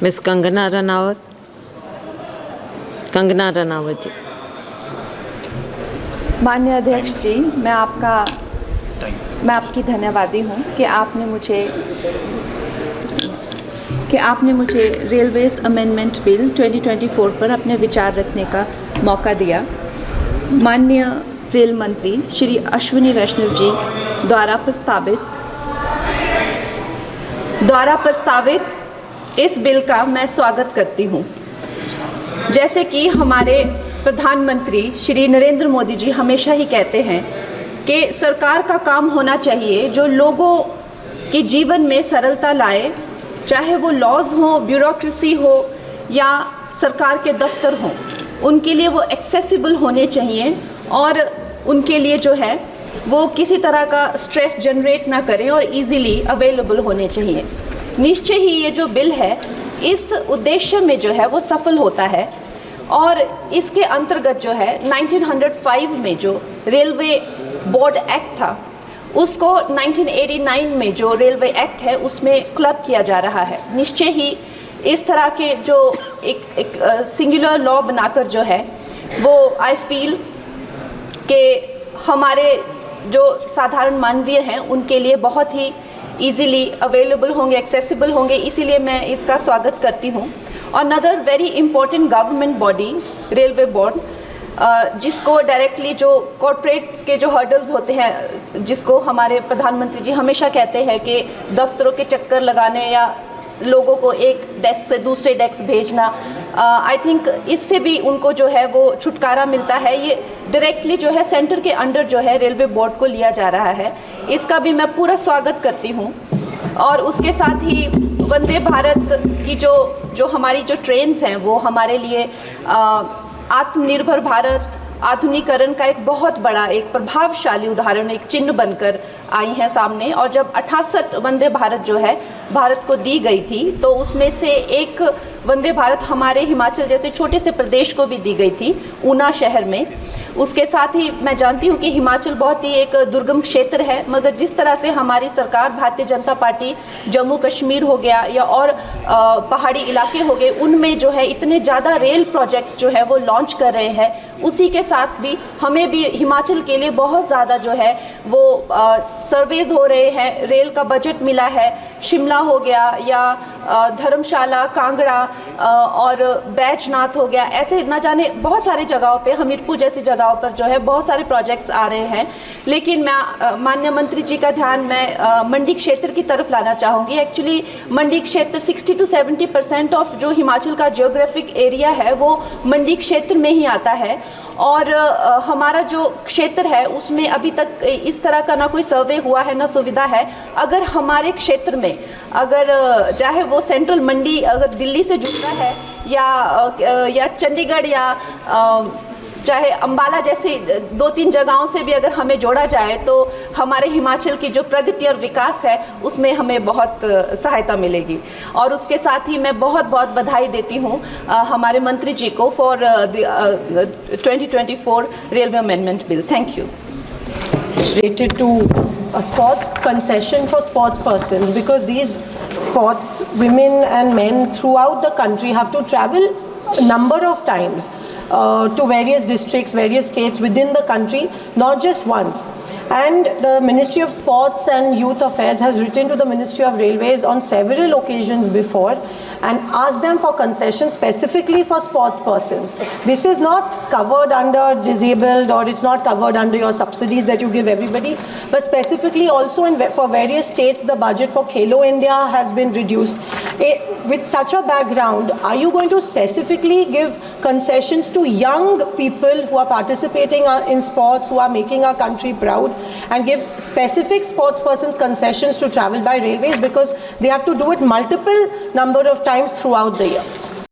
Miss Kangana Ranaut. Kangana Ranaut जी। माननीय अध्यक्ष जी, मैं आपकी धन्यवादी हूँ कि आपने मुझे रेलवेज अमेंडमेंट बिल 2024 पर अपने विचार रखने का मौका दिया। माननीय रेल मंत्री श्री अश्विनी वैष्णव जी द्वारा प्रस्तावित इस बिल का मैं स्वागत करती हूँ। जैसे कि हमारे प्रधानमंत्री श्री नरेंद्र मोदी जी हमेशा ही कहते हैं कि सरकार का काम होना चाहिए जो लोगों के जीवन में सरलता लाए, चाहे वो लॉज हो, ब्यूरोक्रेसी हो या सरकार के दफ्तर हों, उनके लिए वो एक्सेसिबल होने चाहिए और उनके लिए जो है वो किसी तरह का स्ट्रेस जनरेट ना करें और इजीली अवेलेबल होने चाहिए। निश्चय ही ये जो बिल है इस उद्देश्य में जो है वो सफल होता है और इसके अंतर्गत जो है 1905 में जो रेलवे बोर्ड एक्ट था उसको 1989 में जो रेलवे एक्ट है उसमें क्लब किया जा रहा है। निश्चय ही इस तरह के जो एक सिंगुलर लॉ बनाकर जो है वो आई फील कि हमारे जो साधारण मानवीय हैं उनके लिए बहुत ही इजीली अवेलेबल होंगे, एक्सेसिबल होंगे, इसीलिए मैं इसका स्वागत करती हूँ। और another very important government body railway board, जिसको डायरेक्टली जो कॉरपोरेट्स के जो हर्डल्स होते हैं, जिसको हमारे प्रधानमंत्री जी हमेशा कहते हैं कि दफ्तरों के चक्कर लगाने या लोगों को एक डेस्क से दूसरे डेस्क भेजना, आई थिंक इससे भी उनको जो है वो छुटकारा मिलता है। ये डायरेक्टली जो है सेंटर के अंडर जो है रेलवे बोर्ड को लिया जा रहा है, इसका भी मैं पूरा स्वागत करती हूँ। और उसके साथ ही वंदे भारत की जो हमारी जो ट्रेन्स हैं वो हमारे लिए आत्मनिर्भर भारत आधुनिकीकरण का एक बहुत बड़ा, एक प्रभावशाली उदाहरण, एक चिन्ह बनकर आई हैं सामने। और जब 68 वंदे भारत जो है भारत को दी गई थी तो उसमें से एक वंदे भारत हमारे हिमाचल जैसे छोटे से प्रदेश को भी दी गई थी, ऊना शहर में। उसके साथ ही मैं जानती हूँ कि हिमाचल बहुत ही एक दुर्गम क्षेत्र है, मगर जिस तरह से हमारी सरकार भारतीय जनता पार्टी जम्मू कश्मीर हो गया या और पहाड़ी इलाके हो गए, उनमें जो है इतने ज़्यादा रेल प्रोजेक्ट्स जो है वो लॉन्च कर रहे हैं। उसी के साथ भी हमें भी हिमाचल के लिए बहुत ज़्यादा जो है वो सर्वेज हो रहे हैं, रेल का बजट मिला है। शिमला हो गया या धर्मशाला, कांगड़ा और बैजनाथ हो गया, ऐसे न जाने बहुत सारे जगहों पे, हमीरपुर जैसी जगहों पर जो है बहुत सारे प्रोजेक्ट्स आ रहे हैं। लेकिन मैं माननीय मंत्री जी का ध्यान मैं मंडी क्षेत्र की तरफ लाना चाहूँगी। एक्चुअली मंडी क्षेत्र 60 to 70% ऑफ जो हिमाचल का जियोग्राफिक एरिया है वो मंडी क्षेत्र में ही आता है। और हमारा जो क्षेत्र है उसमें अभी तक इस तरह का ना कोई सर्वे हुआ है ना सुविधा है। अगर हमारे क्षेत्र में अगर चाहे वो सेंट्रल मंडी अगर दिल्ली से जुड़ता है या चंडीगढ़ या चाहे अंबाला जैसी 2-3 जगहों से भी अगर हमें जोड़ा जाए तो हमारे हिमाचल की जो प्रगति और विकास है उसमें हमें बहुत सहायता मिलेगी। और उसके साथ ही मैं बहुत बहुत बधाई देती हूँ हमारे मंत्री जी को for 2024 railway amendment bill. Thank you. Related to a sports concession for sports persons, because these sports women and men throughout the country have to travel a number of times to various districts, various states within the country, not just once. And the Ministry of Sports and Youth Affairs has written to the Ministry of Railways on several occasions before and asked them for concessions specifically for sports persons. This is not covered under disabled, or it's not covered under your subsidies that you give everybody, but specifically also for various states the budget for Khelo India has been reduced. With such a background, are you going to specifically give concessions to young people who are participating in sports, who are making our country proud, and give specific sports persons concessions to travel by railways, because they have to do it multiple number of times throughout the year?